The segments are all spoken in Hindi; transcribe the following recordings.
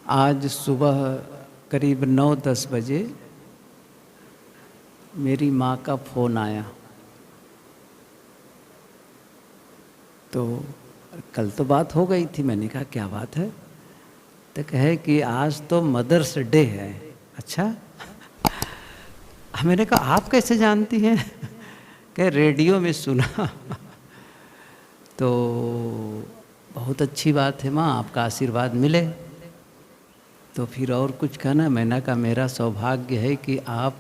आज सुबह करीब 9-10 बजे मेरी माँ का फ़ोन आया। तो कल तो बात हो गई थी। मैंने कहा क्या बात है? तो कहे कि आज तो मदर्स डे है। अच्छा। मैंने कहा आप कैसे जानती हैं? कहे रेडियो में सुना। तो बहुत अच्छी बात है माँ, आपका आशीर्वाद मिले। तो फिर और कुछ कहना? मैंने कहा मेरा सौभाग्य है कि आप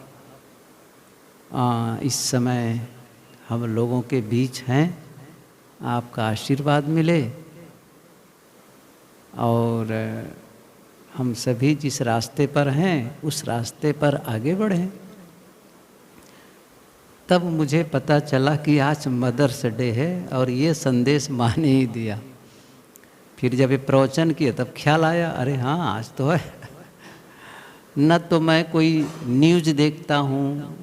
इस समय हम लोगों के बीच हैं, आपका आशीर्वाद मिले और हम सभी जिस रास्ते पर हैं उस रास्ते पर आगे बढ़ें। तब मुझे पता चला कि आज मदर्स डे है और ये संदेश माँ ने ही दिया। फिर जब ये प्रवचन किया तब ख्याल आया, अरे हाँ आज तो है। न तो मैं कोई न्यूज़ देखता हूँ,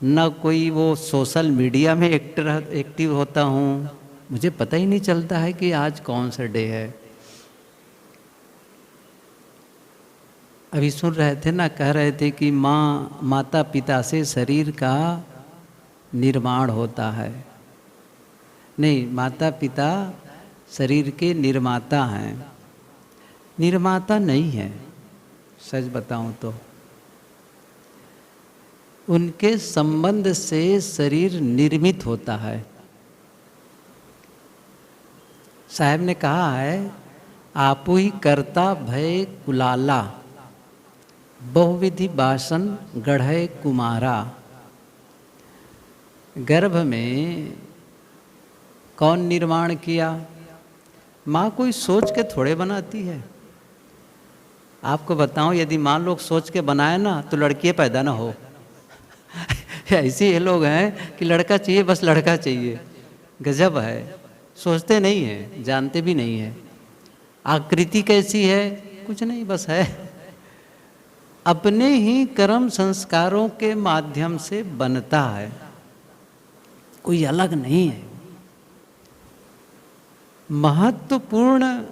न कोई वो सोशल मीडिया में एक्टिव होता हूँ, मुझे पता ही नहीं चलता है कि आज कौन सा डे है। अभी सुन रहे थे ना, कह रहे थे कि माता पिता से शरीर का निर्माण होता है। नहीं, माता पिता शरीर के निर्माता हैं, निर्माता नहीं है। सच बताऊं तो उनके संबंध से शरीर निर्मित होता है। साहब ने कहा है, आपू ही करता भय कुलाला, बहुविधि बासन गढ़े कुमारा। गर्भ में कौन निर्माण किया? माँ कोई सोच के थोड़े बनाती है। आपको बताऊं, यदि माँ लोग सोच के बनाए ना तो लड़कियाँ पैदा ना हो। ऐसे ये लोग हैं कि लड़का चाहिए, बस लड़का चाहिए। गजब है, सोचते नहीं हैं, जानते भी नहीं हैं। आकृति कैसी है? कुछ नहीं, बस है। अपने ही कर्म संस्कारों के माध्यम से बनता है, कोई अलग नहीं है। महत्वपूर्ण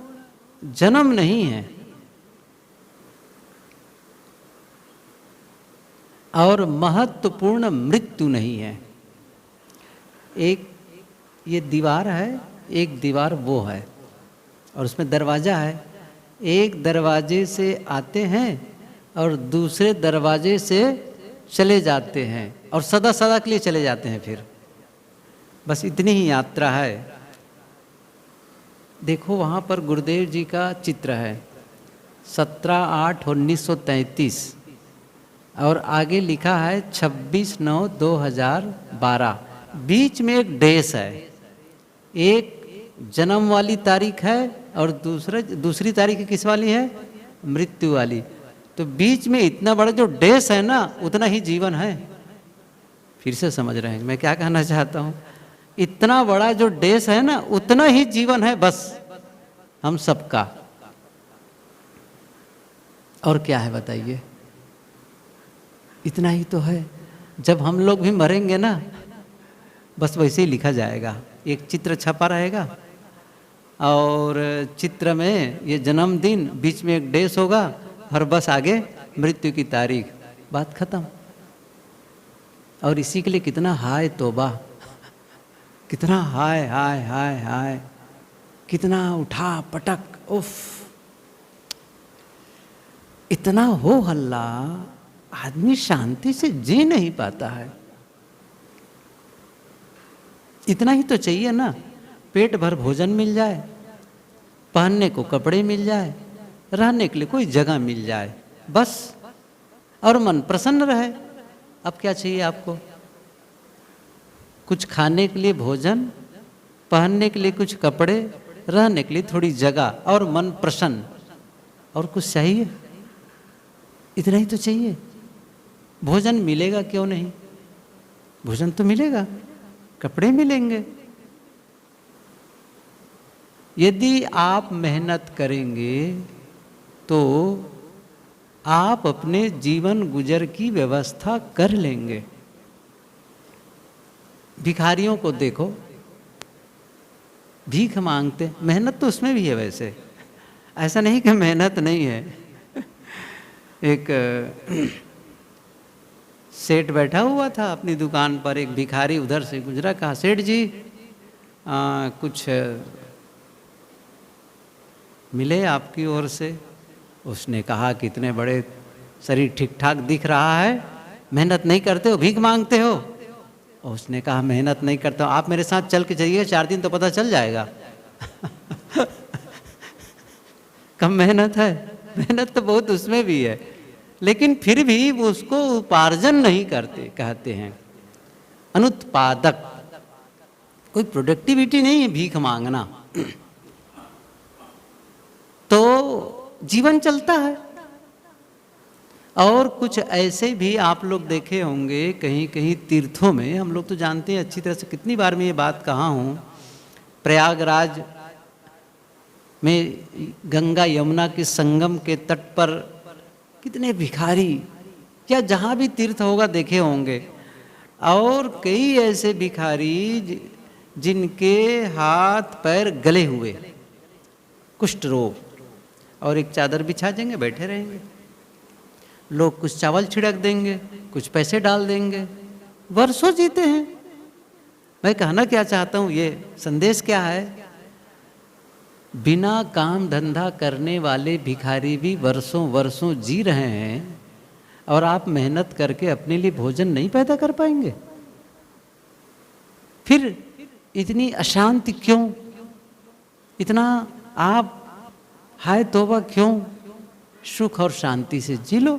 जन्म नहीं है और महत्वपूर्ण मृत्यु नहीं है। एक ये दीवार है, एक दीवार वो है और उसमें दरवाज़ा है। एक दरवाजे से आते हैं और दूसरे दरवाजे से चले जाते हैं और सदा सदा के लिए चले जाते हैं। फिर बस इतनी ही यात्रा है। देखो वहाँ पर गुरुदेव जी का चित्र है, 17/8/1933 और आगे लिखा है 26/9/2012। बीच में एक डेस है, एक जन्म वाली तारीख है और दूसरी तारीख किस वाली है? मृत्यु वाली। तो बीच में इतना बड़ा जो डेस है ना, उतना ही जीवन है। फिर से समझ रहे हैं मैं क्या कहना चाहता हूँ? इतना बड़ा जो डेस है ना, उतना ही जीवन है बस हम सबका। और क्या है बताइए? इतना ही तो है। जब हम लोग भी मरेंगे ना, बस वैसे ही लिखा जाएगा, एक चित्र छपा रहेगा और चित्र में ये जन्मदिन, बीच में एक डेस होगा और बस आगे मृत्यु की तारीख, बात खत्म। और इसी के लिए कितना हाय तौबा, कितना हाय हाय हाय हाय, कितना उठा पटक, उफ, इतना हो हल्ला, आदमी शांति से जी नहीं पाता है। इतना ही तो चाहिए ना, पेट भर भोजन मिल जाए, पहनने को कपड़े मिल जाए, रहने के लिए कोई जगह मिल जाए, बस, और मन प्रसन्न रहे। अब क्या चाहिए आपको? कुछ खाने के लिए भोजन, पहनने के लिए कुछ कपड़े, रहने के लिए थोड़ी जगह और मन प्रसन्न, और कुछ चाहिए? इतना ही तो चाहिए। भोजन मिलेगा क्यों नहीं? भोजन तो मिलेगा, कपड़े मिलेंगे। यदि आप मेहनत करेंगे तो आप अपने जीवन गुजर की व्यवस्था कर लेंगे। भिखारियों को देखो, भीख मांगते, मेहनत तो उसमें भी है वैसे। ऐसा नहीं कि मेहनत नहीं है। एक सेठ बैठा हुआ था अपनी दुकान पर, एक भिखारी उधर से गुजरा, कहा सेठ जी कुछ मिले आपकी ओर से। उसने कहा कि इतने बड़े शरीर ठीक ठाक दिख रहा है, मेहनत नहीं करते हो, भीख मांगते हो। और उसने कहा मेहनत नहीं करता हूँ, आप मेरे साथ चल के चलिए, 4 दिन तो पता चल जाएगा। कम मेहनत है, मेहनत तो बहुत उसमें भी है, लेकिन फिर भी वो उसको उपार्जन नहीं करते, कहते हैं अनुत्पादक। कोई प्रोडक्टिविटी नहीं है भीख मांगना। तो जीवन चलता है। और कुछ ऐसे भी आप लोग देखे होंगे कहीं कहीं तीर्थों में, हम लोग तो जानते हैं अच्छी तरह से, कितनी बार मैं ये बात कहा हूँ, प्रयागराज में गंगा यमुना के संगम के तट पर कितने भिखारी, या जहाँ भी तीर्थ होगा देखे होंगे, और कई ऐसे भिखारी जिनके हाथ पैर गले हुए, कुष्ठ रोग, और एक चादर बिछा देंगे, बैठे रहेंगे। लोग कुछ चावल छिड़क देंगे, कुछ पैसे डाल देंगे, वर्षों जीते हैं। मैं कहना क्या चाहता हूँ, ये संदेश क्या है, बिना काम धंधा करने वाले भिखारी भी वर्षों वर्षों जी रहे हैं, और आप मेहनत करके अपने लिए भोजन नहीं पैदा कर पाएंगे। फिर इतनी अशांति क्यों, इतना आप हाय तौबा क्यों, सुख और शांति से जी लो।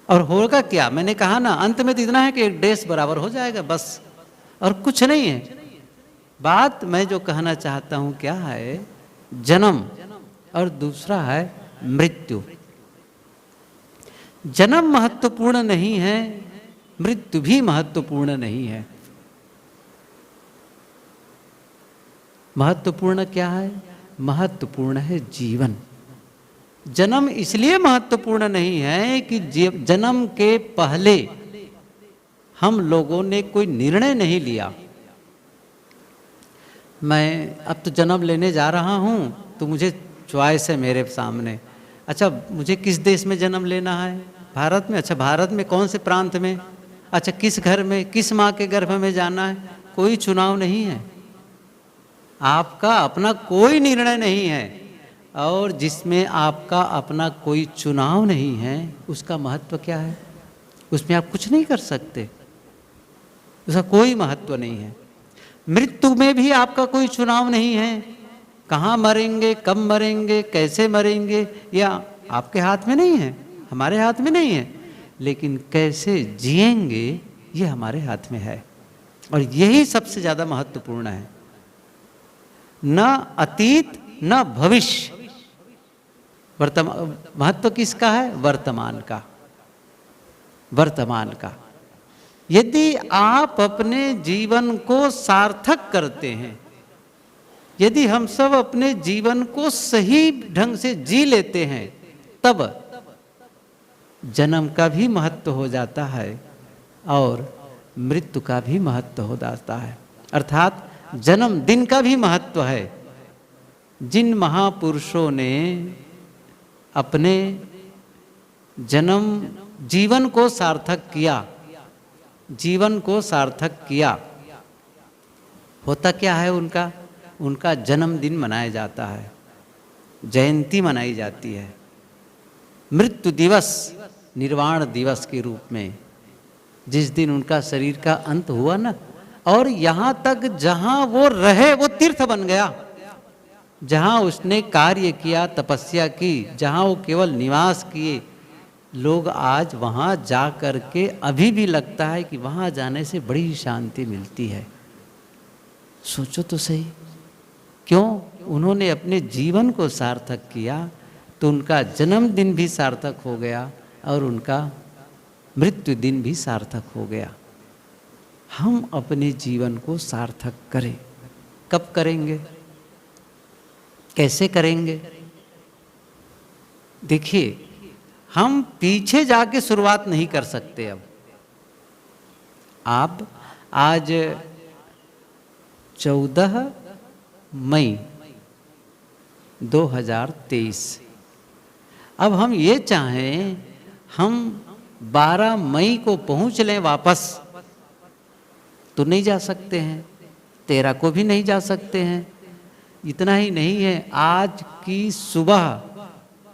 और होगा क्या, मैंने कहा ना, अंत में तो इतना है कि एक देश बराबर हो जाएगा बस, और कुछ नहीं है। बात मैं जो कहना चाहता हूं क्या है, जन्म और दूसरा है मृत्यु। जन्म महत्वपूर्ण नहीं है, मृत्यु भी महत्वपूर्ण नहीं है। महत्वपूर्ण क्या है, महत्वपूर्ण है जीवन। जन्म इसलिए महत्वपूर्ण नहीं है कि जन्म के पहले हम लोगों ने कोई निर्णय नहीं लिया। मैं अब तो जन्म लेने जा रहा हूँ, तो मुझे चॉइस है मेरे सामने, अच्छा मुझे किस देश में जन्म लेना है, भारत में, अच्छा भारत में कौन से प्रांत में, अच्छा किस घर में, किस माँ के गर्भ में जाना है। कोई चुनाव नहीं है, आपका अपना कोई निर्णय नहीं है। और जिसमें आपका अपना कोई चुनाव नहीं है, उसका महत्व क्या है, उसमें आप कुछ नहीं कर सकते, उसका कोई महत्व नहीं है। मृत्यु में भी आपका कोई चुनाव नहीं है, कहाँ मरेंगे, कब मरेंगे, कैसे मरेंगे, या आपके हाथ में नहीं है, हमारे हाथ में नहीं है। लेकिन कैसे जिएंगे ये हमारे हाथ में है, और यही सबसे ज़्यादा महत्वपूर्ण है। न अतीत न भविष्य, वर्तमान महत्व किसका है, वर्तमान का, वर्तमान का। यदि आप अपने जीवन को सार्थक करते हैं, यदि हम सब अपने जीवन को सही ढंग से जी लेते हैं, तब जन्म का भी महत्व हो जाता है और मृत्यु का भी महत्व हो जाता है। अर्थात जन्मदिन का भी महत्व है। जिन महापुरुषों ने अपने जन्म जीवन को सार्थक किया, जीवन को सार्थक किया, होता क्या है उनका, उनका जन्मदिन मनाया जाता है, जयंती मनाई जाती है। मृत्यु दिवस निर्वाण दिवस के रूप में, जिस दिन उनका शरीर का अंत हुआ ना, और यहाँ तक जहाँ वो रहे वो तीर्थ बन गया, जहाँ उसने कार्य किया, तपस्या की, जहाँ वो केवल निवास किए, लोग आज वहाँ जा कर के अभी भी लगता है कि वहाँ जाने से बड़ी शांति मिलती है। सोचो तो सही, क्यों, उन्होंने अपने जीवन को सार्थक किया, तो उनका जन्मदिन भी सार्थक हो गया और उनका मृत्यु दिन भी सार्थक हो गया। हम अपने जीवन को सार्थक करें, कब करेंगे, कैसे करेंगे? देखिए, हम पीछे जाके शुरुआत नहीं कर सकते। अब आप आज 14 मई 2023। अब हम ये चाहें हम 12 मई को पहुंच लें वापस, तो नहीं जा सकते हैं। 13 को भी नहीं जा सकते हैं। इतना ही नहीं है, आज की सुबह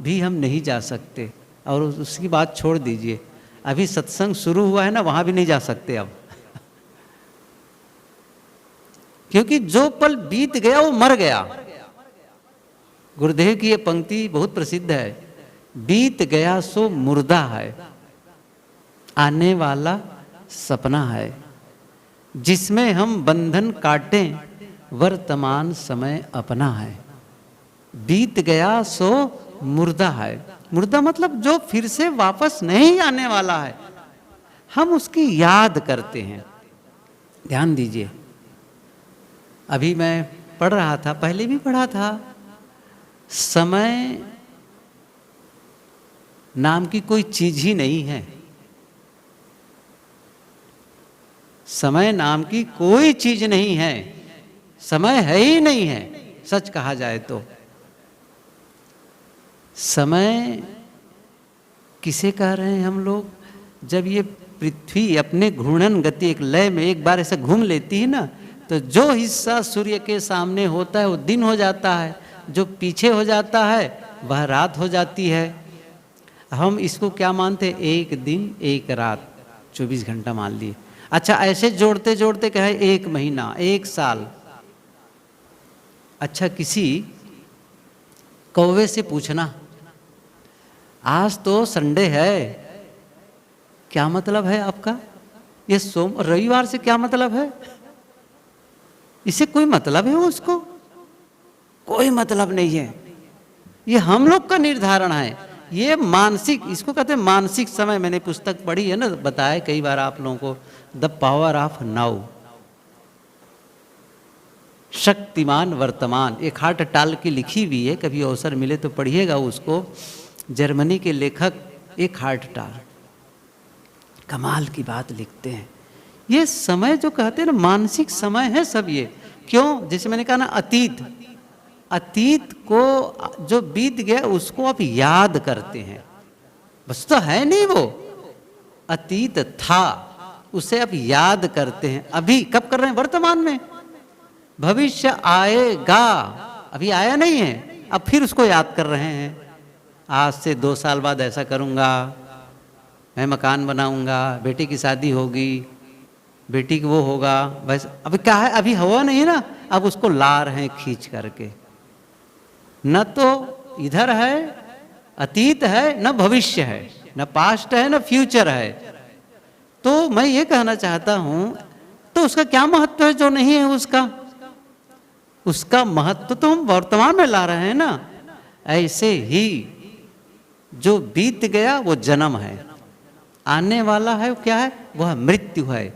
भी हम नहीं जा सकते। और उसकी बात छोड़ दीजिए, अभी सत्संग शुरू हुआ है ना, वहां भी नहीं जा सकते अब। क्योंकि जो पल बीत गया वो मर गया। गुरुदेव की ये पंक्ति बहुत प्रसिद्ध है, बीत गया सो मुर्दा है, आने वाला सपना है, जिसमें हम बंधन काटें वर्तमान समय अपना है। बीत गया सो मुर्दा है। मुर्दा मतलब जो फिर से वापस नहीं आने वाला है, हम उसकी याद करते हैं। ध्यान दीजिए, अभी मैं पढ़ रहा था, पहले भी पढ़ा था, समय नाम की कोई चीज ही नहीं है। समय नाम की कोई चीज नहीं है, समय है ही नहीं है। सच कहा जाए तो समय किसे कह रहे हैं हम लोग? जब ये पृथ्वी अपने घूर्णन गति एक लय में एक बार ऐसे घूम लेती है ना, तो जो हिस्सा सूर्य के सामने होता है वो दिन हो जाता है, जो पीछे हो जाता है वह रात हो जाती है। हम इसको क्या मानते हैं? एक दिन एक रात, 24 घंटा मान लिए। अच्छा, ऐसे जोड़ते जोड़ते कहे एक महीना, एक साल। अच्छा, किसी कौवे से पूछना, आज तो संडे है, क्या मतलब है आपका? ये रविवार से क्या मतलब है? इससे कोई मतलब है उसको? कोई मतलब नहीं है। ये हम लोग का निर्धारण है। ये मानसिक, इसको कहते हैं मानसिक समय। मैंने पुस्तक पढ़ी है ना, बताया कई बार आप लोगों को, the power of now, Shaktimaan वर्तमान। एक हार्ट टाल की लिखी हुई है, कभी अवसर मिले तो पढ़िएगा उसको। जर्मनी के लेखक एक हार्ट टाल, कमाल की बात लिखते हैं। ये समय जो कहते हैं ना, मानसिक समय है सब ये। क्यों? जैसे मैंने कहा ना, अतीत, अतीत को जो बीत गया उसको आप याद करते हैं, बस तो है नहीं वो, अतीत था, उसे आप याद करते हैं। अभी कब कर रहे हैं? वर्तमान में। भविष्य आएगा, अभी आया नहीं है, अब फिर उसको याद कर रहे हैं। आज से 2 साल बाद ऐसा करूंगा, मैं मकान बनाऊंगा, बेटी की शादी होगी, बेटी की वो होगा। बस अभी क्या है? अभी हुआ नहीं ना, अब उसको ला रहे हैं खींच करके। न तो इधर है, अतीत है, न भविष्य है, न पास्ट है, न फ्यूचर है। तो मैं ये कहना चाहता हूं, तो उसका क्या महत्व है जो नहीं है उसका? उसका महत्व तो हम वर्तमान में ला रहे हैं ना। ऐसे ही जो बीत गया वो जन्म है, आने वाला है वो क्या है? वह मृत्यु है।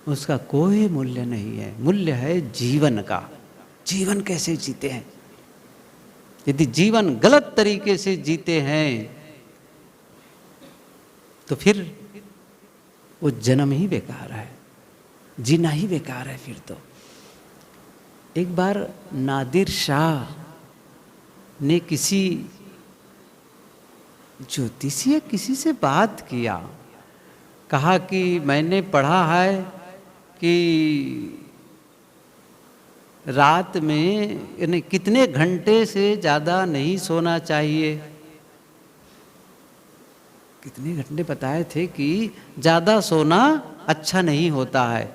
उसका कोई मूल्य नहीं है। मूल्य है जीवन का। जीवन कैसे जीते हैं? यदि जीवन गलत तरीके से जीते हैं तो फिर वो जन्म ही बेकार है, जीना ही बेकार है फिर तो। एक बार नादिर शाह ने किसी ज्योतिषी या किसी से बात किया, कहा कि मैंने पढ़ा है कि रात में यानी कितने घंटे से ज़्यादा नहीं सोना चाहिए। कितने घंटे बताए थे कि ज़्यादा सोना अच्छा नहीं होता है।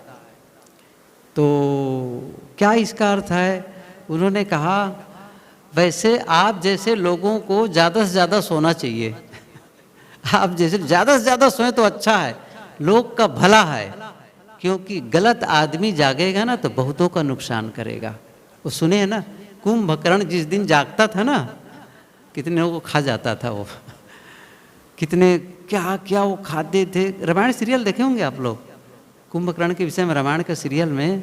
तो क्या इसका अर्थ है? उन्होंने कहा, वैसे आप जैसे लोगों को ज़्यादा से ज़्यादा सोना चाहिए। आप जैसे ज़्यादा से ज़्यादा सोए तो अच्छा है, लोग का भला है। क्योंकि गलत आदमी जागेगा ना तो बहुतों का नुकसान करेगा। वो सुने है ना, कुंभकर्ण जिस दिन जागता था ना, कितने लोगों को खा जाता था वो। कितने क्या क्या वो खाते थे। रामायण सीरियल देखे होंगे आप लोग, कुंभकर्ण के विषय में रामायण के सीरियल में।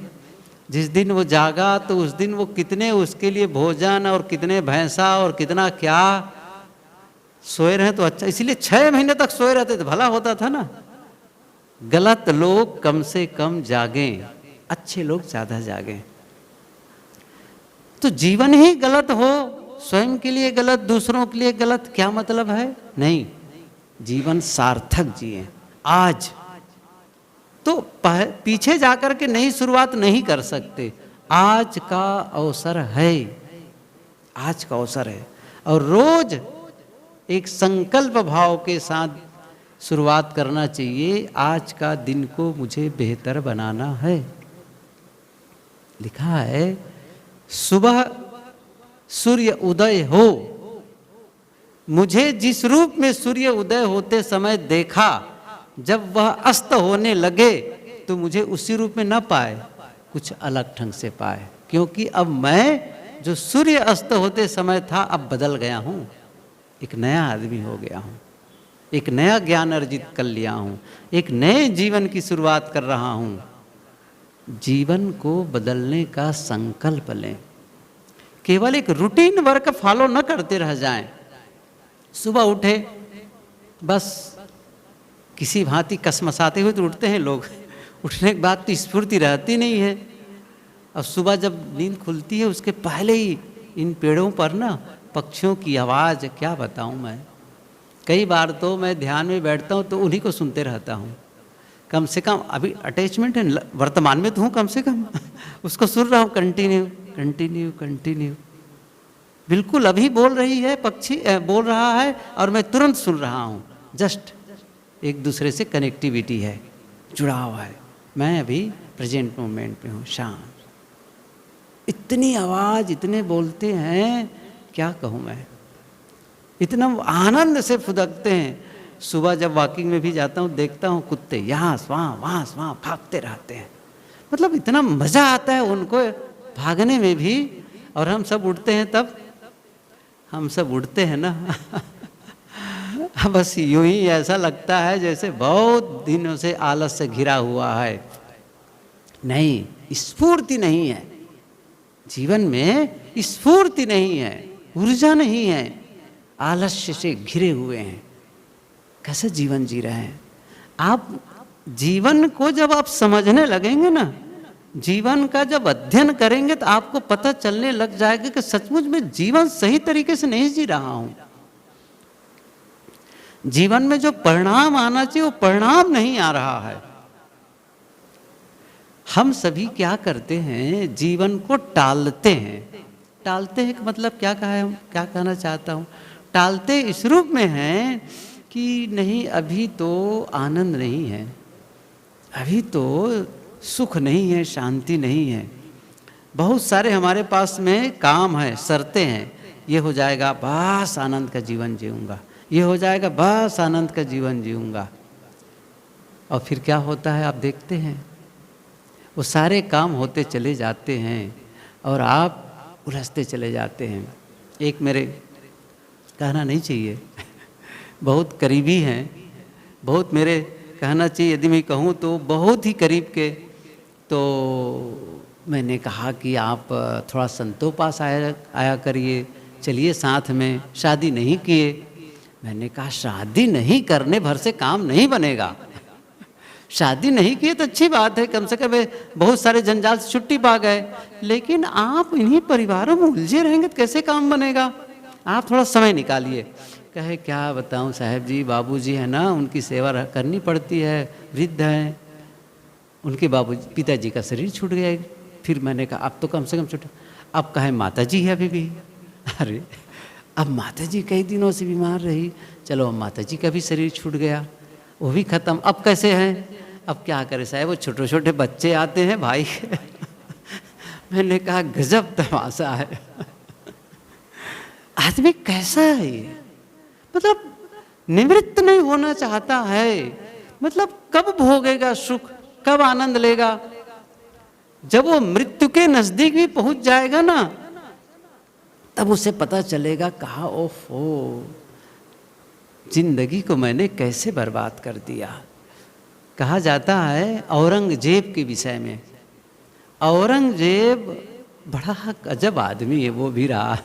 जिस दिन वो जागा तो उस दिन वो कितने उसके लिए भोजन और कितने भैंसा और कितना क्या सोए रहे तो अच्छा। इसीलिए 6 महीने तक सोए रहते तो भला होता था ना। गलत लोग कम से कम जागें, अच्छे लोग ज़्यादा जागें। तो जीवन ही गलत हो, स्वयं के लिए गलत, दूसरों के लिए गलत, क्या मतलब है? नहीं, जीवन सार्थक जिए आज। तो पीछे जाकर के नई शुरुआत नहीं कर सकते, आज का अवसर है, आज का अवसर है। और रोज एक संकल्प भाव के साथ शुरुआत करना चाहिए, आज का दिन को मुझे बेहतर बनाना है। लिखा है सुबह सूर्य उदय हो, मुझे जिस रूप में सूर्य उदय होते समय देखा, जब वह अस्त होने लगे तो मुझे उसी रूप में न पाए, कुछ अलग ढंग से पाए, क्योंकि अब मैं जो सूर्य अस्त होते समय था अब बदल गया हूँ, एक नया आदमी हो गया हूँ, एक नया ज्ञान अर्जित कर लिया हूँ, एक नए जीवन की शुरुआत कर रहा हूँ। जीवन को बदलने का संकल्प लें, केवल एक रूटीन वर्क फॉलो न करते रह जाएं। सुबह उठे बस किसी भांति कसमसाते हुए तो उठते हैं लोग, उठने के बाद तो स्फूर्ति रहती नहीं है। अब सुबह जब नींद खुलती है उसके पहले ही इन पेड़ों पर ना पक्षियों की आवाज़, क्या बताऊं मैं, कई बार तो मैं ध्यान में बैठता हूं तो उन्हीं को सुनते रहता हूं। कम से कम अभी अटैचमेंट है, वर्तमान में तो हूँ कम से कम उसको सुन रहा हूँ, कंटिन्यू कंटिन्यू कंटिन्यू, बिल्कुल अभी बोल रही है पक्षी, बोल रहा है और मैं तुरंत सुन रहा हूँ। जस्ट एक दूसरे से कनेक्टिविटी है, जुड़ा हुआ है। मैं अभी प्रेजेंट मोमेंट में हूँ, शांत। इतनी आवाज़, इतने बोलते हैं, क्या कहूँ मैं, इतना आनंद से फुदकते हैं। सुबह जब वॉकिंग में भी जाता हूँ देखता हूँ कुत्ते यहाँ से वहाँ भागते रहते हैं, मतलब इतना मज़ा आता है उनको भागने में भी। और हम सब उठते हैं, तब हम सब उठते हैं ना बस यूं ही ऐसा लगता है जैसे बहुत दिनों से आलस से घिरा हुआ है। नहीं, स्फूर्ति नहीं है जीवन में, स्फूर्ति नहीं है, ऊर्जा नहीं है, आलस्य से घिरे हुए हैं। कैसे जीवन जी रहे हैं आप? जीवन को जब आप समझने लगेंगे ना, जीवन का जब अध्ययन करेंगे तो आपको पता चलने लग जाएगा कि सचमुच में जीवन सही तरीके से नहीं जी रहा हूं। जीवन में जो परिणाम आना चाहिए वो परिणाम नहीं आ रहा है। हम सभी क्या करते हैं, जीवन को टालते हैं। टालते हैं का मतलब क्या कहा है, क्या कहना चाहता हूं, टालते इस रूप में हैं कि नहीं अभी तो आनंद नहीं है, अभी तो सुख नहीं है, शांति नहीं है, बहुत सारे हमारे पास में काम है, शर्तें हैं, ये हो जाएगा बस आनंद का जीवन जीऊँगा, ये हो जाएगा बस आनंद का जीवन जीऊँगा। और फिर क्या होता है आप देखते हैं, वो सारे काम होते चले जाते हैं और आप उलझते चले जाते हैं। एक मेरे, कहना नहीं चाहिए, बहुत करीबी हैं, बहुत मेरे, कहना चाहिए यदि मैं कहूँ तो बहुत ही करीब के, तो मैंने कहा कि आप थोड़ा संतों पास आया करिए, चलिए साथ में, शादी नहीं किए। मैंने कहा शादी नहीं करने भर से काम नहीं बनेगा, शादी नहीं किए तो अच्छी बात है, कम से कम बहुत सारे जंजाल से छुट्टी पा गए, लेकिन आप इन्हीं परिवारों में उलझे रहेंगे तो कैसे काम बनेगा? आप थोड़ा समय निकालिए। कहे क्या बताऊं साहब जी, बाबूजी है ना, उनकी सेवा करनी पड़ती है, वृद्ध हैं, उनके पिताजी का शरीर छूट गया। फिर मैंने कहा अब तो कम से कम छूट, अब कहे माता जी है अभी भी। अरे अब माता जी कई दिनों से बीमार रही, चलो अब माता जी का भी शरीर छूट गया, वो भी खत्म, अब कैसे हैं? अब क्या करे साहब, वो छोटे छोटे बच्चे आते हैं भाई मैंने कहा गजब तमाशा है आदमी कैसा है ये, मतलब निवृत्त नहीं होना चाहता है, मतलब कब भोगेगा सुख, कब आनंद लेगा? जब वो मृत्यु के नजदीक भी पहुंच जाएगा ना, तब उसे पता चलेगा, कहा ओफो जिंदगी को मैंने कैसे बर्बाद कर दिया। कहा जाता है औरंगजेब के विषय में, औरंगजेब बड़ा अजब आदमी है, वो भी रहा,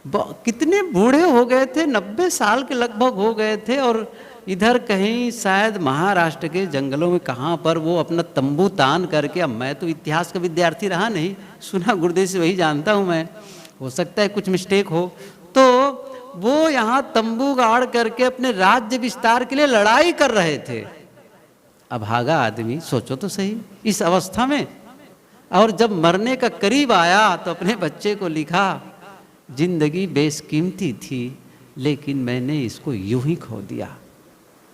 कितने बूढ़े हो गए थे, 90 साल के लगभग हो गए थे, और इधर कहीं शायद महाराष्ट्र के जंगलों में कहाँ पर वो अपना तंबू तान करके, अब मैं तो इतिहास का विद्यार्थी रहा नहीं, सुना गुरुदेव से वही जानता हूँ मैं, हो सकता है कुछ मिस्टेक हो, तो वो यहाँ तंबू गाड़ करके अपने राज्य विस्तार के लिए लड़ाई कर रहे थे। अभागा आदमी, सोचो तो सही, इस अवस्था में। और जब मरने का करीब आया तो अपने बच्चे को लिखा, जिंदगी बेशकीमती थी लेकिन मैंने इसको यूं ही खो दिया,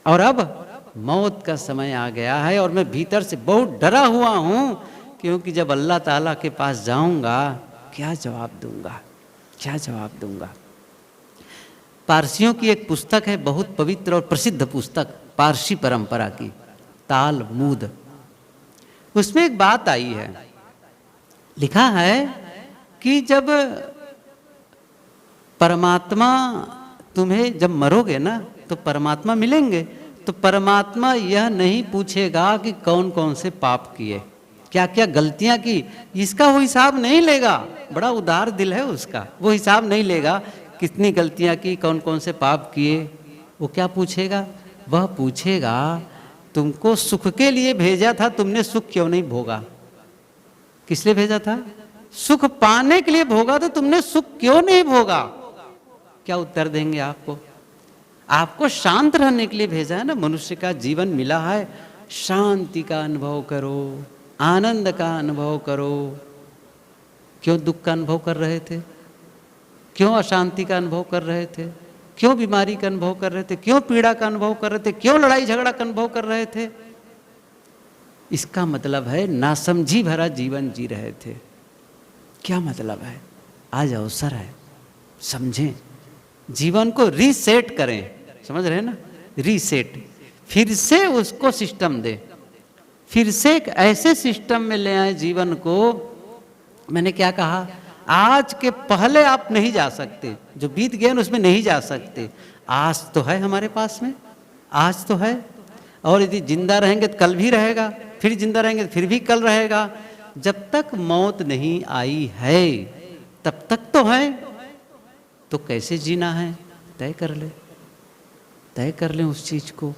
और अब मौत का समय आ गया है और मैं भीतर से बहुत डरा हुआ हूं, क्योंकि जब अल्लाह ताला के पास जाऊंगा क्या जवाब दूंगा, क्या जवाब दूंगा। पारसियों की एक पुस्तक है, बहुत पवित्र और प्रसिद्ध पुस्तक, पारसी परंपरा की, तालमुद। उसमें एक बात आई है, लिखा है कि जब परमात्मा तुम्हें, जब मरोगे ना तो परमात्मा मिलेंगे, तो परमात्मा यह नहीं पूछेगा कि कौन कौन से पाप किए, क्या क्या गलतियां की, इसका वो हिसाब नहीं लेगा। बड़ा उदार दिल है उसका, वो हिसाब नहीं लेगा कितनी गलतियां की, कौन कौन से पाप किए। वो क्या पूछेगा? वह पूछेगा तुमको सुख के लिए भेजा था, तुमने सुख क्यों नहीं भोगा? किस लिए भेजा था? सुख पाने के लिए भोगा, तो तुमने सुख क्यों नहीं भोगा? क्या उत्तर देंगे आपको? आपको शांत रहने के लिए भेजा है ना, मनुष्य का जीवन मिला है, शांति का अनुभव करो, आनंद का अनुभव करो। क्यों दुख का अनुभव कर रहे थे? क्यों अशांति का अनुभव कर रहे थे? क्यों बीमारी का अनुभव कर रहे थे? क्यों पीड़ा का अनुभव कर रहे थे? क्यों लड़ाई झगड़ा का अनुभव कर रहे थे? इसका मतलब है नासमझी भरा जीवन जी रहे थे। क्या मतलब है? आज अवसर है, समझें, जीवन को रीसेट करें, समझ रहे हैं ना, रीसेट, फिर से उसको सिस्टम दे, फिर से एक ऐसे सिस्टम में ले आए जीवन को। मैंने क्या कहा, आज के पहले आप नहीं जा सकते, जो बीत गया ना उसमें नहीं जा सकते। आज तो है हमारे पास में, आज तो है, और यदि जिंदा रहेंगे तो कल भी रहेगा, फिर जिंदा रहेंगे तो फिर भी कल रहेगा। जब तक मौत नहीं आई है तब तक तो है, तो कैसे जीना है तय कर ले, तय कर लें उस चीज को।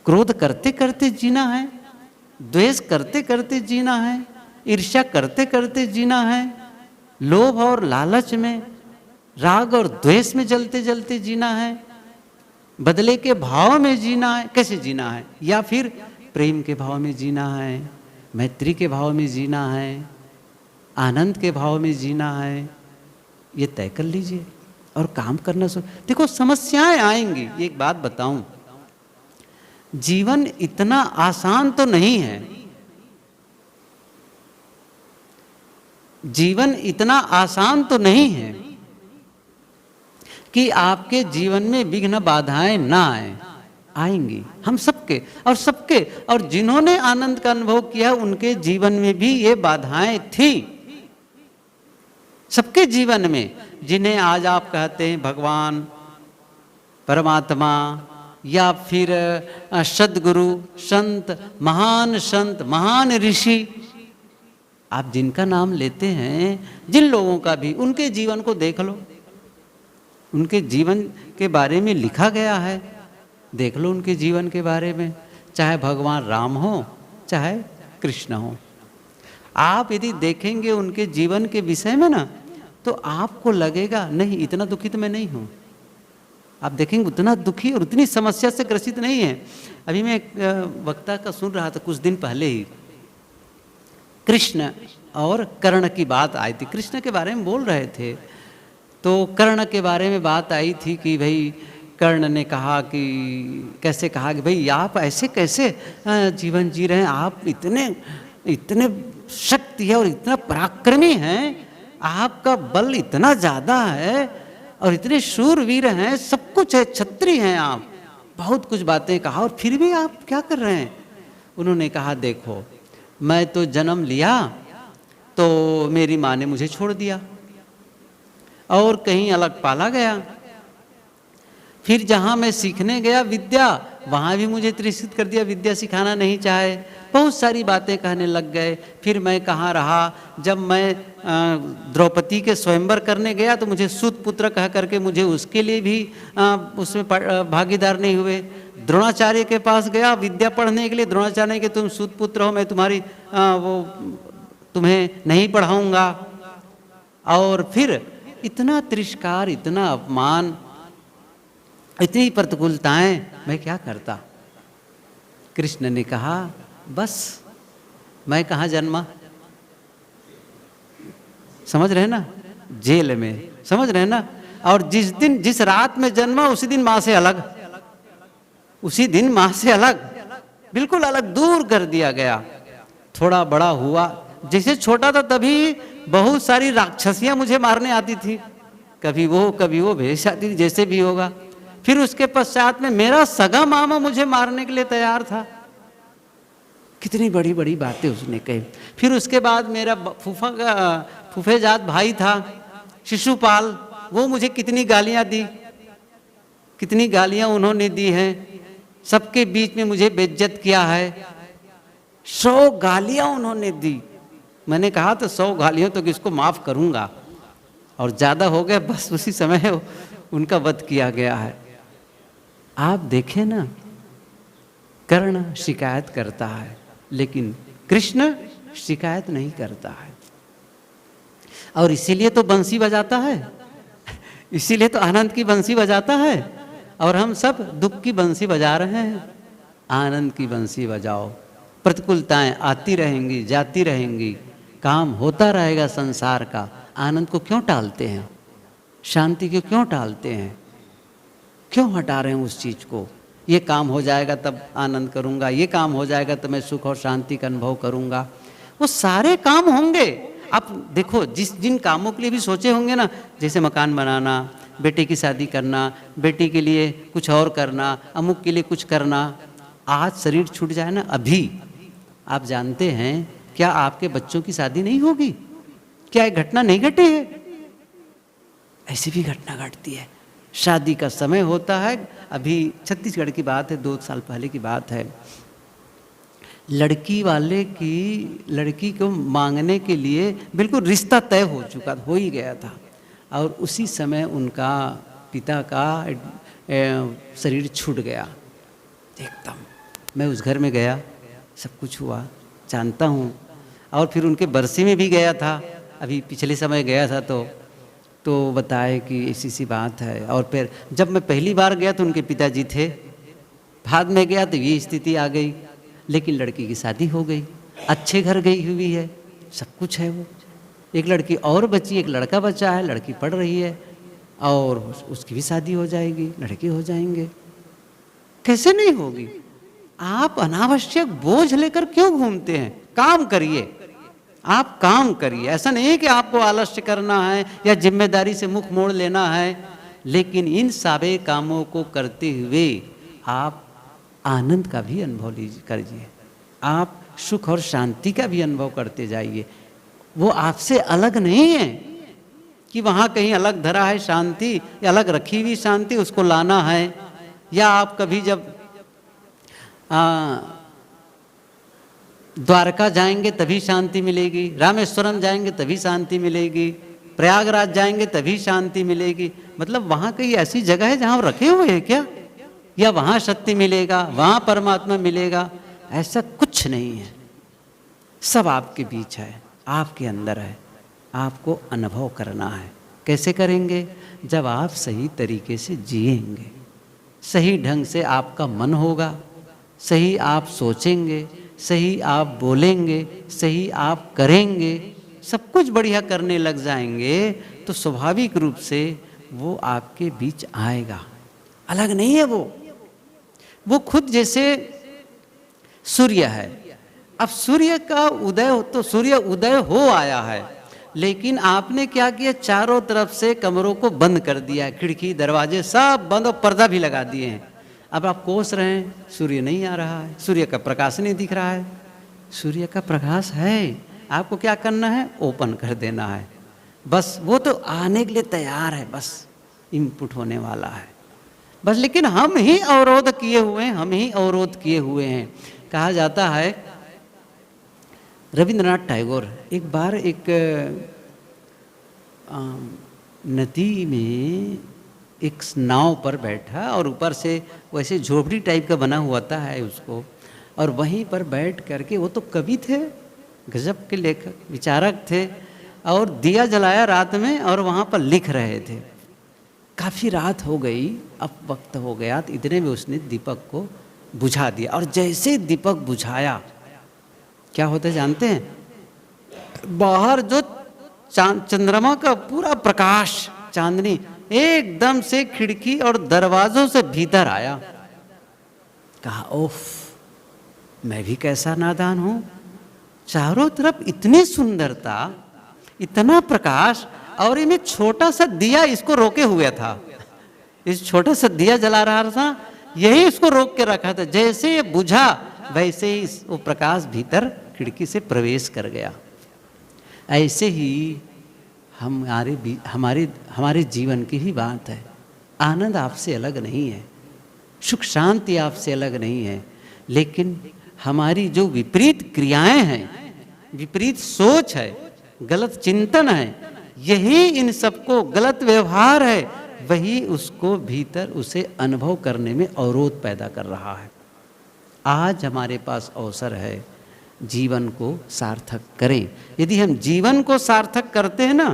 क्रोध करते करते जीना है, द्वेष करते करते जीना है, ईर्ष्या करते करते जीना है, लोभ और लालच में, राग और द्वेष में जलते जलते जीना है, बदले के भाव में जीना है, कैसे जीना है, या फिर प्रेम के भाव में जीना है, मैत्री के भाव में जीना है, आनंद के भाव में जीना है, ये तय कर लीजिए और काम करना। देखो समस्याएं आएंगी, एक बात बताऊं, जीवन इतना आसान तो नहीं है, जीवन इतना आसान तो नहीं है कि आपके जीवन में विघ्न बाधाएं ना आए, आएंगी, हम सबके और सबके, और जिन्होंने आनंद का अनुभव किया उनके जीवन में भी ये बाधाएं थी, सबके जीवन में। जिन्हें आज आप कहते हैं भगवान, परमात्मा, या फिर सद्गुरु, संत, महान ऋषि, आप जिनका नाम लेते हैं, जिन लोगों का भी, उनके जीवन को देख लो, उनके जीवन के बारे में लिखा गया है, देख लो उनके जीवन के बारे में, चाहे भगवान राम हो चाहे कृष्ण हो। आप यदि देखेंगे उनके जीवन के विषय में ना, तो आपको लगेगा नहीं, इतना दुखी तो मैं नहीं हूँ। आप देखेंगे उतना दुखी और उतनी समस्या से ग्रसित नहीं है। अभी मैं एक वक्ता का सुन रहा था कुछ दिन पहले ही, कृष्ण और कर्ण की बात आई थी, कृष्ण के बारे में बोल रहे थे, तो कर्ण के बारे में बात आई थी कि भाई कर्ण ने कहा कि, कैसे कहा कि भाई आप ऐसे कैसे जीवन जी रहे हैं, आप इतने शक्ति है और इतना पराक्रमी हैं, आपका बल इतना ज़्यादा है और इतने शूरवीर हैं, सब कुछ है, क्षत्रिय हैं आप, बहुत कुछ बातें कहा, और फिर भी आप क्या कर रहे हैं? उन्होंने कहा देखो, मैं तो जन्म लिया तो मेरी माँ ने मुझे छोड़ दिया और कहीं अलग पाला गया, फिर जहाँ मैं सीखने गया विद्या, वहाँ भी मुझे तिरस्कृत कर दिया, विद्या सिखाना नहीं चाहे, बहुत सारी बातें कहने लग गए। फिर मैं कहाँ रहा, जब मैं द्रौपदी के स्वयंवर करने गया तो मुझे सूत पुत्र कह करके मुझे उसके लिए भी उसमें भागीदार नहीं हुए। द्रोणाचार्य के पास गया विद्या पढ़ने के लिए, द्रोणाचार्य के तुम सूत पुत्र हो, मैं तुम्हारी वो तुम्हें नहीं पढ़ाऊंगा। और फिर इतना तिरस्कार, इतना अपमान, इतनी प्रतिकूलताएं, मैं क्या करता। कृष्ण ने कहा बस मैं कहाँ जन्मा, समझ रहे ना, जेल में, समझ रहे ना। और जिस दिन, जिस रात में जन्मा उसी दिन माँ से अलग, उसी दिन माँ से अलग, बिल्कुल अलग, दूर कर दिया गया। थोड़ा बड़ा हुआ, जैसे छोटा था तभी बहुत सारी राक्षसियां मुझे मारने आती थी, कभी वो भेज आती थी, जैसे भी होगा। फिर उसके पश्चात में मेरा सगा मामा मुझे मारने के लिए तैयार था। कितनी बड़ी बड़ी बातें उसने कही। फिर उसके बाद मेरा फूफेजात भाई था शिशुपाल, वो मुझे कितनी गालियां दी, कितनी गालियां उन्होंने दी हैं, सबके बीच में मुझे बेइज्जत किया है। 100 गालियां उन्होंने दी। मैंने कहा तो 100 गालियों तो किसको माफ करूंगा, और ज्यादा हो गया, बस उसी समय उनका वध किया गया है। आप देखें ना, कर्ण शिकायत करता है लेकिन कृष्ण शिकायत नहीं करता है। और इसीलिए तो बंसी बजाता है, इसीलिए तो आनंद की बंसी बजाता है। और हम सब दुख की बंसी बजा रहे हैं। आनंद की बंसी बजाओ। प्रतिकूलताएं आती रहेंगी, जाती रहेंगी, काम होता रहेगा संसार का। आनंद को क्यों टालते हैं, शांति को क्यों टालते हैं, क्यों हटा रहे हैं उस चीज को। ये काम हो जाएगा तब आनंद करूंगा, ये काम हो जाएगा तो मैं सुख और शांति का अनुभव करूंगा। वो सारे काम होंगे। आप देखो, जिन कामों के लिए भी सोचे होंगे ना, जैसे मकान बनाना, बेटे की शादी करना, बेटी के लिए कुछ और करना, अमुक के लिए कुछ करना, आज शरीर छूट जाए ना, अभी आप जानते हैं क्या आपके बच्चों की शादी नहीं होगी? क्या एक घटना नहीं घटी है? ऐसी भी घटना घटती है। शादी का समय होता है, अभी छत्तीसगढ़ की बात है, 2 साल पहले की बात है। लड़की वाले की लड़की को मांगने के लिए बिल्कुल रिश्ता तय हो ही गया था, और उसी समय उनका पिता का शरीर छूट गया एकदम। मैं उस घर में गया, सब कुछ हुआ, जानता हूँ। और फिर उनके बरसी में भी गया था, अभी पिछले समय गया था, तो बताए कि ऐसी सी बात है। और फिर जब मैं पहली बार गया तो उनके पिताजी थे, बाद में गया तो ये स्थिति आ गई। लेकिन लड़की की शादी हो गई, अच्छे घर गई हुई है, सब कुछ है। वो एक लड़की और बची, एक लड़का बचा है, लड़की पढ़ रही है, और उसकी भी शादी हो जाएगी, लड़के हो जाएंगे। कैसे नहीं होगी? आप अनावश्यक बोझ लेकर क्यों घूमते हैं? काम करिए, आप काम करिए। ऐसा नहीं है कि आपको आलस्य करना है या जिम्मेदारी से मुख मोड़ लेना है, लेकिन इन सारे कामों को करते हुए आप आनंद का भी अनुभव करिए, आप सुख और शांति का भी अनुभव करते जाइए। वो आपसे अलग नहीं है कि वहाँ कहीं अलग धरा है शांति, या अलग रखी हुई शांति उसको लाना है। या आप कभी जब द्वारका जाएंगे तभी शांति मिलेगी, रामेश्वरम जाएंगे तभी शांति मिलेगी, प्रयागराज जाएंगे तभी शांति मिलेगी। मतलब वहाँ कहीं ऐसी जगह है जहाँ रखे हुए हैं क्या, या वहाँ सत्य मिलेगा, वहाँ परमात्मा मिलेगा? ऐसा कुछ नहीं है, सब आपके बीच है, आपके अंदर है। आपको अनुभव करना है। कैसे करेंगे? जब आप सही तरीके से जिएंगे, सही ढंग से आपका मन होगा, सही आप सोचेंगे, सही आप बोलेंगे, सही आप करेंगे, सब कुछ बढ़िया करने लग जाएंगे, तो स्वाभाविक रूप से वो आपके बीच आएगा। अलग नहीं है वो खुद जैसे सूर्य है। अब सूर्य का उदय, तो सूर्य उदय हो आया है, लेकिन आपने क्या किया? चारों तरफ से कमरों को बंद कर दिया, खिड़की दरवाजे सब बंद और पर्दा भी लगा दिए हैं। अब आप कोस रहे हैं, सूर्य नहीं आ रहा है, सूर्य का प्रकाश नहीं दिख रहा है। सूर्य का प्रकाश है, आपको क्या करना है? ओपन कर देना है बस। वो तो आने के लिए तैयार है, बस इनपुट होने वाला है बस। लेकिन हम ही अवरोध किए हुए हैं, हम ही अवरोध किए हुए हैं। कहा जाता है रविंद्रनाथ टैगोर एक बार एक नदी में एक नाव पर बैठा और ऊपर से वैसे झोपड़ी टाइप का बना हुआ था है उसको, और वहीं पर बैठ करके, वो तो कवि थे, गजब के लेखक विचारक थे, और दिया जलाया रात में और वहाँ पर लिख रहे थे। काफ़ी रात हो गई, अब वक्त हो गया, तो इतने में उसने दीपक को बुझा दिया, और जैसे दीपक बुझाया क्या होता है जानते हैं? बाहर जो चंद्रमा का पूरा प्रकाश, चांदनी एकदम से खिड़की और दरवाजों से भीतर आया। कहा ओफ, मैं भी कैसा नादान हूं, चारों तरफ इतनी सुंदरता, इतना प्रकाश, और ये छोटा सा दिया इसको रोके हुए था। इस छोटा सा दिया जला रहा था, यही इसको रोक के रखा था। जैसे ये बुझा वैसे ही वो प्रकाश भीतर खिड़की से प्रवेश कर गया। ऐसे ही हमारे जीवन की ही बात है। आनंद आपसे अलग नहीं है, सुख शांति आपसे अलग नहीं है, लेकिन हमारी जो विपरीत क्रियाएं हैं, विपरीत सोच है, गलत चिंतन है, यही इन सबको, गलत व्यवहार है, वही उसको भीतर उसे अनुभव करने में अवरोध पैदा कर रहा है। आज हमारे पास अवसर है, जीवन को सार्थक करें। यदि हम जीवन को सार्थक करते हैं ना,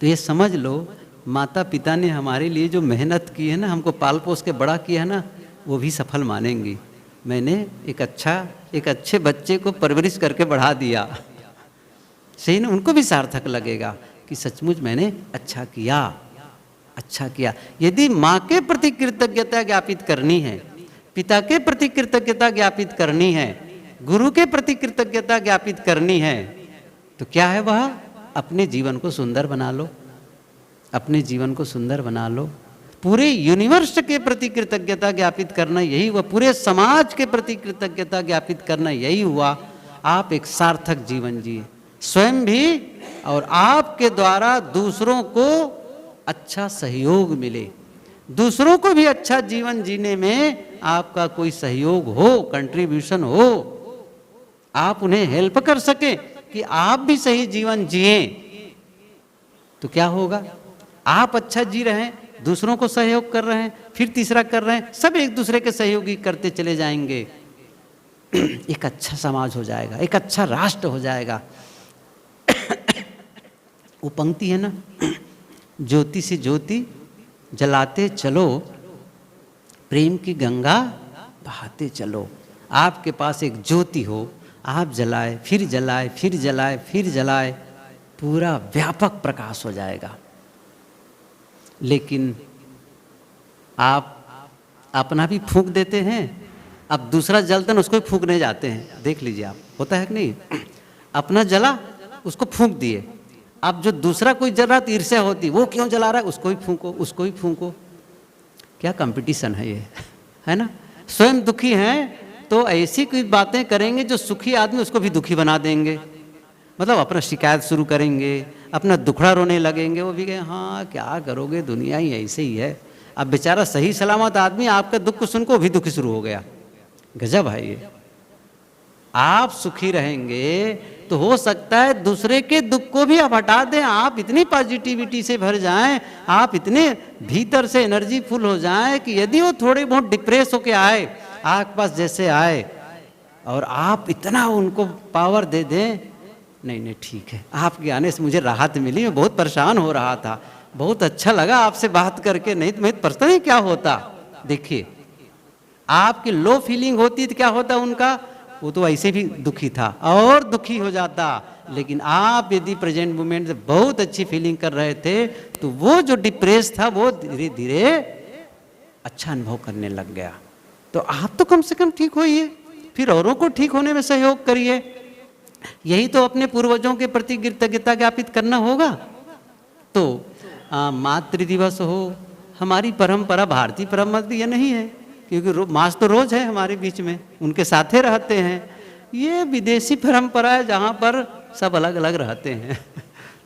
तो ये समझ लो माता पिता ने हमारे लिए जो मेहनत की है ना, हमको पाल पोस के बड़ा किया है ना, वो भी सफल मानेंगी। मैंने एक अच्छे बच्चे को परवरिश करके बढ़ा दिया, सही ना? उनको भी सार्थक लगेगा कि सचमुच मैंने अच्छा किया। यदि माँ के प्रति कृतज्ञता ज्ञापित करनी है, पिता के प्रति कृतज्ञता ज्ञापित करनी है, गुरु के प्रति कृतज्ञता ज्ञापित करनी है, तो क्या है वह? अपने जीवन को सुंदर बना लो, अपने जीवन को सुंदर बना लो। पूरे यूनिवर्स के प्रति कृतज्ञता ज्ञापित करना यही हुआ, पूरे समाज के प्रति कृतज्ञता ज्ञापित करना यही हुआ। आप एक सार्थक जीवन जिए, स्वयं भी और आपके द्वारा दूसरों को अच्छा सहयोग मिले, दूसरों को भी अच्छा जीवन जीने में आपका कोई सहयोग हो, कंट्रीब्यूशन हो, आप उन्हें हेल्प कर सके कि आप भी सही जीवन जिए, तो क्या होगा? आप अच्छा जी रहे हैं, दूसरों को सहयोग कर रहे हैं, फिर तीसरा कर रहे हैं, सब एक दूसरे के सहयोगी करते चले जाएंगे। एक अच्छा समाज हो जाएगा, एक अच्छा राष्ट्र हो जाएगा। वो पंक्ति है ना, ज्योति से ज्योति जलाते चलो, प्रेम की गंगा बहाते चलो। आपके पास एक ज्योति हो, आप जलाए, फिर जलाए, फिर जलाए, फिर जलाए, पूरा व्यापक प्रकाश हो जाएगा। लेकिन आप अपना भी फूंक देते हैं, अब दूसरा जलता है उसको भी फूंकने जाते हैं। देख लीजिए आप, होता है कि नहीं? अपना जला, उसको फूंक दिए, अब जो दूसरा कोई जल रहा तो ईर्ष्या होती, वो क्यों जला रहा है, उसको ही फूंको, उसको ही फूंको। क्या कंपटीशन है ये, है ना? स्वयं दुखी हैं तो ऐसी कोई बातें करेंगे जो सुखी आदमी उसको भी दुखी बना देंगे। मतलब अपना शिकायत शुरू करेंगे, अपना दुखड़ा रोने लगेंगे। वो भी कहें हाँ क्या करोगे, दुनिया ही ऐसे ही है। अब बेचारा सही सलामत आदमी आपका दुख सुनकर वो भी दुखी शुरू हो गया। गजब है ये। आप सुखी रहेंगे तो हो सकता है दूसरे के दुख को भी आप हटा दें। आप इतनी पॉजिटिविटी से भर जाएं, आप इतने भीतर से एनर्जी फुल हो जाएं कि यदि वो थोड़े बहुत डिप्रेस होके आए आपके पास जैसे आए, और आप इतना उनको पावर दे दें, नहीं ठीक है, आपके आने से मुझे राहत मिली, मैं बहुत परेशान हो रहा था, बहुत अच्छा लगा आपसे बात करके, नहीं तो मैं पता नहीं क्या होता। देखिए आपकी लो फीलिंग होती तो क्या होता उनका, वो तो ऐसे भी दुखी था और दुखी हो जाता। लेकिन आप यदि प्रेजेंट मोमेंट से बहुत अच्छी फीलिंग कर रहे थे तो वो जो डिप्रेस था वो धीरे धीरे अच्छा अनुभव करने लग गया। तो आप तो कम से कम ठीक होइए, फिर औरों को ठीक होने में सहयोग करिए। यही तो अपने पूर्वजों के प्रति कृतज्ञता ज्ञापित करना होगा। तो मातृ दिवस हो, हमारी परंपरा, भारतीय परंपरा भी यह नहीं है, क्योंकि मास तो रोज है हमारे बीच में, उनके साथे रहते हैं। ये विदेशी परंपरा है जहाँ पर सब अलग अलग रहते हैं।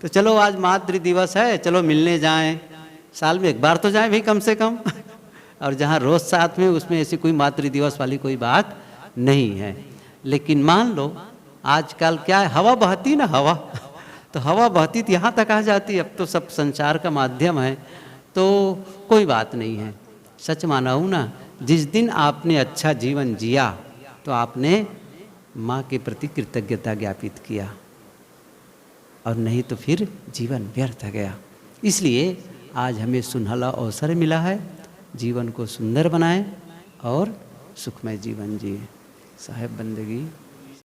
तो चलो आज मातृ दिवस है, चलो मिलने जाएं, साल में एक बार तो जाएं भाई कम से कम। और जहाँ रोज साथ में, उसमें ऐसी कोई मातृ दिवस वाली कोई बात नहीं है। लेकिन मान लो आजकल क्या है, हवा बहती ना, हवा तो हवा बहती तो यहाँ तक आ जाती, अब तो सब संचार का माध्यम है, तो कोई बात नहीं है। सच माना हूँ ना, जिस दिन आपने अच्छा जीवन जिया तो आपने माँ के प्रति कृतज्ञता ज्ञापित किया, और नहीं तो फिर जीवन व्यर्थ गया। इसलिए आज हमें सुनहला अवसर मिला है, जीवन को सुंदर बनाएं और सुखमय जीवन जिए। साहेब बंदगी।